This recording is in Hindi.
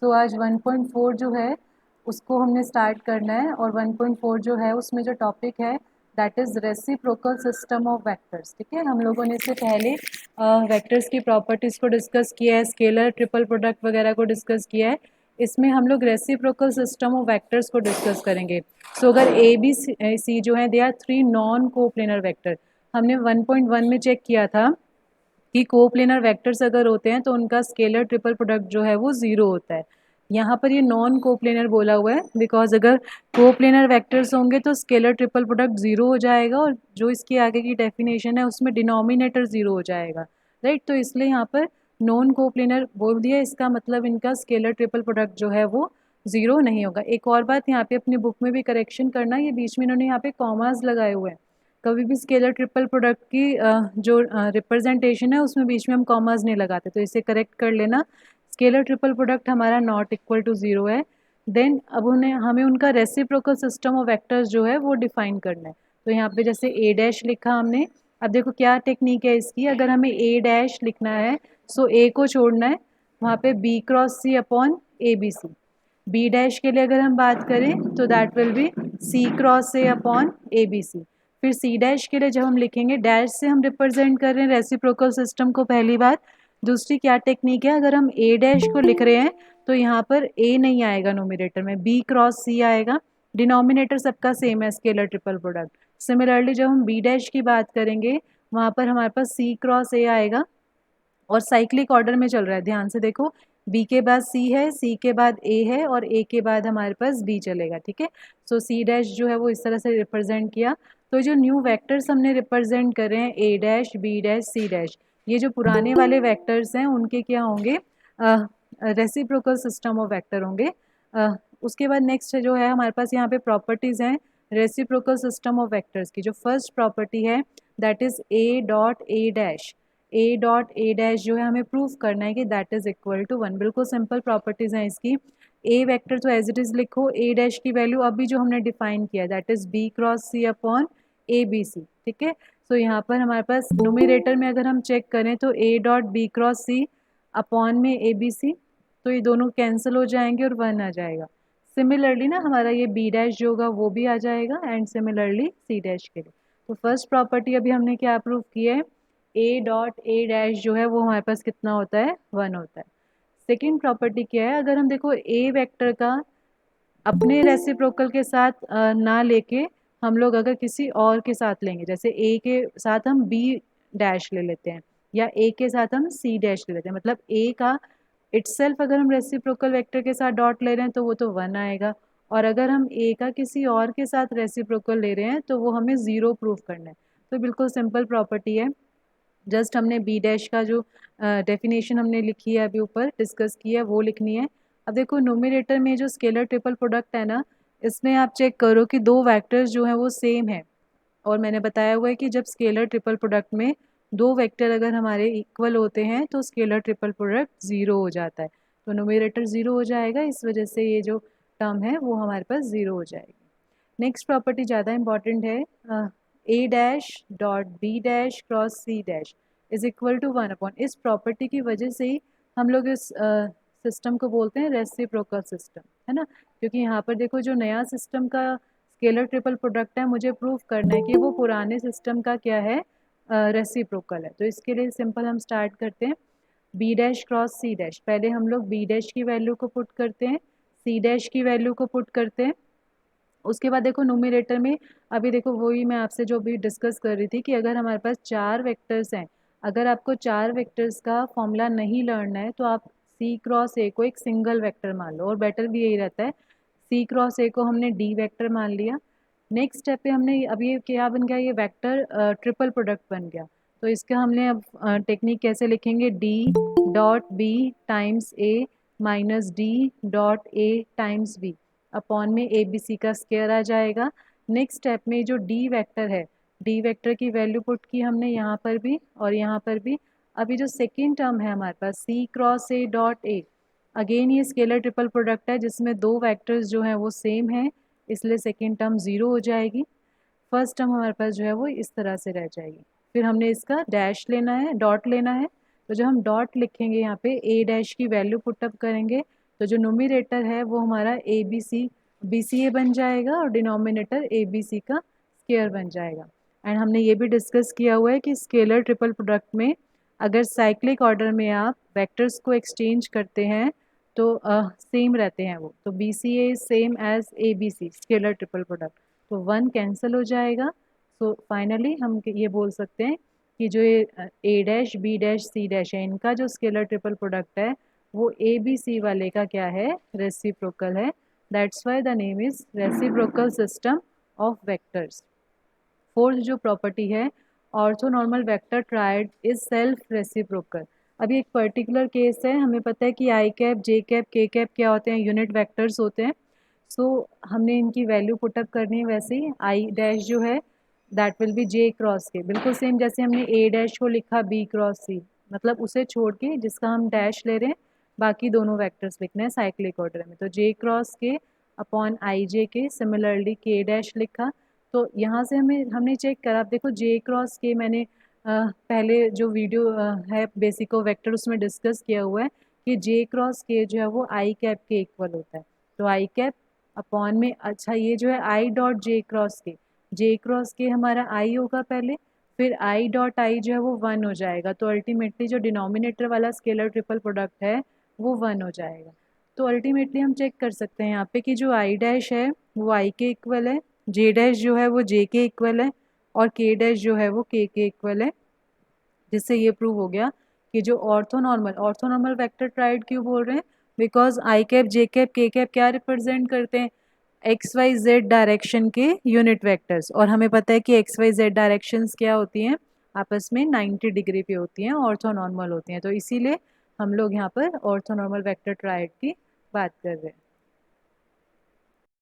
सो आज 1.4 जो है उसको हमने स्टार्ट करना है, और 1.4 जो है उसमें जो टॉपिक है that is reciprocal system of vectors. ठीक है, हम लोगों ने इससे पहले वेक्टर्स की प्रॉपर्टीज़ को डिस्कस किया है, स्केलर ट्रिपल प्रोडक्ट वगैरह को डिस्कस किया है। इसमें हम लोग रेसिप्रोकल सिस्टम ऑफ वेक्टर्स को डिस्कस करेंगे। सो अगर ए बी सी जो है they are 3 non coplanar vector. हमने 1.1 में चेक किया था कि कोप्लेनर वेक्टर्स अगर होते हैं तो उनका स्केलर ट्रिपल प्रोडक्ट जो है वो ज़ीरो होता है। यहाँ पर ये नॉन कोप्लेनर बोला हुआ है बिकॉज अगर कोप्लेनर वेक्टर्स होंगे तो स्केलर ट्रिपल प्रोडक्ट ज़ीरो हो जाएगा, और जो इसकी आगे की डेफिनेशन है उसमें डिनोमिनेटर ज़ीरो हो जाएगा, राइट। तो इसलिए यहाँ पर नॉन कोप्लेनर बोल दिया, इसका मतलब इनका स्केलर ट्रिपल प्रोडक्ट जो है वो ज़ीरो नहीं होगा। एक और बात यहाँ पे अपनी बुक में भी करेक्शन करना, ये बीच में इन्होंने यहाँ पे कॉमास लगाए हुए हैं। कभी भी स्केलर ट्रिपल प्रोडक्ट की जो रिप्रेजेंटेशन है उसमें बीच में हम कॉमास नहीं लगाते, तो इसे करेक्ट कर लेना। स्केलर ट्रिपल प्रोडक्ट हमारा नॉट इक्वल टू ज़ीरो है। देन अब उन्हें हमें उनका रेसिप्रोकल सिस्टम ऑफ वेक्टर्स जो है वो डिफाइन करना है। तो यहाँ पे जैसे ए डैश लिखा हमने, अब देखो क्या टेक्निक है इसकी, अगर हमें ए डैश लिखना है सो ए को छोड़ना है, वहाँ पे B cross C upon A B C. B dash के लिए अगर हम बात करें तो that will be C cross A upon A B C. फिर सी डैश के लिए जब हम लिखेंगे, डैश से हम रिप्रेजेंट कर रहे हैं रेसिप्रोकल सिस्टम को पहली बार। दूसरी क्या टेक्निक है, अगर हम ए डैश को लिख रहे हैं तो यहाँ पर ए नहीं आएगा नोमिनेटर में, बी क्रॉस सी आएगा। डिनोमिनेटर सबका सेम है स्केलर ट्रिपल प्रोडक्ट। सिमिलरली जब हम बी डैश की बात करेंगे वहाँ पर हमारे पास सी क्रॉस ए आएगा, और साइक्लिक ऑर्डर में चल रहा है, ध्यान से देखो। बी के बाद सी है, सी के बाद ए है, और ए के बाद हमारे पास बी चलेगा। ठीक है, सो सी डैश जो है वो इस तरह से रिप्रेजेंट किया। तो जो न्यू वेक्टर्स हमने रिप्रेजेंट कर रहे हैं A dash B dash C dash, ये जो पुराने वाले वेक्टर्स हैं उनके क्या होंगे, रेसिप्रोकल सिस्टम ऑफ वेक्टर होंगे। उसके बाद नेक्स्ट जो है हमारे पास यहाँ पे प्रॉपर्टीज़ हैं रेसिप्रोकल सिस्टम ऑफ वेक्टर्स की। जो फर्स्ट प्रॉपर्टी है that is a dot A dash. A dot A dash जो है हमें प्रूफ करना है कि दैट इज़ इक्वल टू 1। बिल्कुल सिंपल प्रॉपर्टीज़ हैं इसकी। ए वेक्टर तो एज इट इज़ लिखो, ए डैश की वैल्यू अभी जो हमने डिफाइन किया that is B cross C upon A B C. ठीक है, सो यहाँ पर हमारे पास न्यूमरेटर में अगर हम चेक करें तो A dot B cross C upon में ए बी सी, तो ये दोनों कैंसिल हो जाएंगे और 1 आ जाएगा। सिमिलरली ना हमारा ये बी डैश जो होगा वो भी आ जाएगा, एंड सिमिलरली सी डैश के लिए। तो फर्स्ट प्रॉपर्टी अभी हमने क्या प्रूव किया है, ए डॉट ए डैश जो है वो हमारे पास कितना होता है, 1 होता है। सेकेंड प्रॉपर्टी क्या है, अगर हम देखो ए वेक्टर का अपने रेसिप्रोकल के साथ ना लेके हम लोग अगर किसी और के साथ लेंगे, जैसे ए के साथ हम बी डैश ले लेते हैं या ए के साथ हम सी डैश ले लेते हैं, मतलब ए का इटसेल्फ अगर हम रेसिप्रोकल वेक्टर के साथ डॉट ले रहे हैं तो वो तो 1 आएगा, और अगर हम ए का किसी और के साथ रेसिप्रोकल ले रहे हैं तो वो हमें 0 प्रूफ करना है। तो बिल्कुल सिंपल प्रॉपर्टी है। जस्ट हमने बी डैश का जो डेफिनेशन हमने लिखी है अभी ऊपर डिस्कस की है वो लिखनी है। अब देखो न्यूमरेटर में जो स्केलर ट्रिपल प्रोडक्ट है ना, इसमें आप चेक करो कि दो वेक्टर्स जो हैं वो सेम है, और मैंने बताया हुआ है कि जब स्केलर ट्रिपल प्रोडक्ट में दो वेक्टर अगर हमारे इक्वल होते हैं तो स्केलर ट्रिपल प्रोडक्ट ज़ीरो हो जाता है। तो न्यूमरेटर ज़ीरो हो जाएगा, इस वजह से ये जो टर्म है वो हमारे पास ज़ीरो हो जाएगी। नेक्स्ट प्रॉपर्टी ज़्यादा इंपॉर्टेंट है, A dash dot B dash cross C dash is equal to 1 upon. इस प्रॉपर्टी की वजह से ही हम लोग इस सिस्टम को बोलते हैं रेसिप्रोकल सिस्टम, है ना। क्योंकि यहाँ पर देखो जो नया सिस्टम का स्केलर ट्रिपल प्रोडक्ट है मुझे प्रूफ करना है कि वो पुराने सिस्टम का क्या है, रेसिप्रोकल है। तो इसके लिए सिंपल हम स्टार्ट करते हैं, B dash cross C dash. पहले हम लोग बी डैश की वैल्यू को पुट करते हैं, सी डैश की वैल्यू को पुट करते हैं। उसके बाद देखो न्यूमरेटर में अभी देखो वही मैं आपसे जो भी डिस्कस कर रही थी कि अगर हमारे पास 4 वेक्टर्स हैं, अगर आपको 4 वेक्टर्स का फॉर्मूला नहीं लर्न है तो आप सी क्रॉस ए को एक सिंगल वेक्टर मान लो, और बेटर भी यही रहता है। सी क्रॉस ए को हमने डी वेक्टर मान लिया। नेक्स्ट स्टेप पे हमने अब ये क्या बन गया, ये वेक्टर ट्रिपल प्रोडक्ट बन गया। तो इसका हमने अब टेक्निक कैसे लिखेंगे, D dot B times A minus D dot A times B upon में ए बी सी का स्क्वायर आ जाएगा। नेक्स्ट स्टेप में जो डी वेक्टर है, डी वेक्टर की वैल्यू पुट की हमने यहाँ पर भी और यहाँ पर भी। अभी जो सेकेंड टर्म है हमारे पास C cross A dot A, again ये स्केलर ट्रिपल प्रोडक्ट है जिसमें दो वेक्टर्स जो हैं वो सेम हैं, इसलिए सेकेंड टर्म ज़ीरो हो जाएगी। फर्स्ट टर्म हमारे पास जो है वो इस तरह से रह जाएगी। फिर हमने इसका डैश लेना है, डॉट लेना है। तो जब हम डॉट लिखेंगे यहाँ पे ए डैश की वैल्यू पुटअप करेंगे तो जो न्यूमरेटर है वो हमारा ए बी सी बी सी ए बन जाएगा और डिनोमिनेटर ए बी सी का स्क्वायर बन जाएगा। एंड हमने ये भी डिस्कस किया हुआ है कि स्केलर ट्रिपल प्रोडक्ट में अगर साइक्लिक ऑर्डर में आप वेक्टर्स को एक्सचेंज करते हैं तो सेम रहते हैं वो, तो B C A same as A B C scalar triple product, तो वन कैंसिल हो जाएगा। सो फाइनली हम ये बोल सकते हैं कि जो ये A dash B dash C dash है इनका जो स्केलर ट्रिपल प्रोडक्ट है वो ए बी सी वाले का क्या है, रेसिप्रोकल है। That's why the name is reciprocal system of vectors. Fourth जो प्रॉपर्टी है, orthonormal vector triad is self reciprocal. अभी एक पर्टिकुलर केस है, हमें पता है कि आई कैप जे कैप के कैप क्या होते हैं, यूनिट वेक्टर्स होते हैं। सो हमने इनकी वैल्यू पुटअप करनी है, वैसे ही आई डैश जो है that will be J cross K, बिल्कुल सेम जैसे हमने ए डैश को लिखा बी क्रॉस सी, मतलब उसे छोड़ के जिसका हम डैश ले रहे हैं बाकी दोनों वेक्टर्स लिखने हैं साइक्लिक ऑर्डर में, तो जे क्रॉस के अपॉन आई जे के, सिमिलरली के डैश लिखा। तो यहाँ से हमने चेक करा, आप देखो जे क्रॉस के मैंने पहले जो वीडियो है बेसिक वेक्टर उसमें डिस्कस किया हुआ है कि जे क्रॉस के जो है वो आई कैप के इक्वल होता है, तो आई कैप अपॉन में, अच्छा ये जो है आई डॉट जे क्रॉस के हमारा आई होगा पहले, फिर आई डॉट आई जो है वो वन हो जाएगा, तो अल्टीमेटली जो डिनोमिनेटर वाला स्केलर ट्रिपल प्रोडक्ट है वो वन हो जाएगा। तो अल्टीमेटली हम चेक कर सकते हैं यहाँ पे कि जो आई डैश है वो आई के इक्वल है, जे डैश जो है वो जे के इक्वल है और के डैश जो है वो के इक्वल है, जिससे ये प्रूव हो गया कि जो ऑर्थोनॉर्मल वेक्टर ट्राइड क्यों बोल रहे हैं, because I cap J cap के कैप क्या रिप्रेजेंट करते हैं, एक्स वाई जेड डायरेक्शन के यूनिट वेक्टर्स, और हमें पता है कि एक्स वाई जेड डायरेक्शंस क्या होती हैं, आपस में 90 डिग्री पे होती हैं, ऑर्थोनॉर्मल होती हैं, तो इसीलिए हम लोग यहाँ पर ऑर्थोनॉर्मल वेक्टर ट्राइड की बात कर रहे हैं।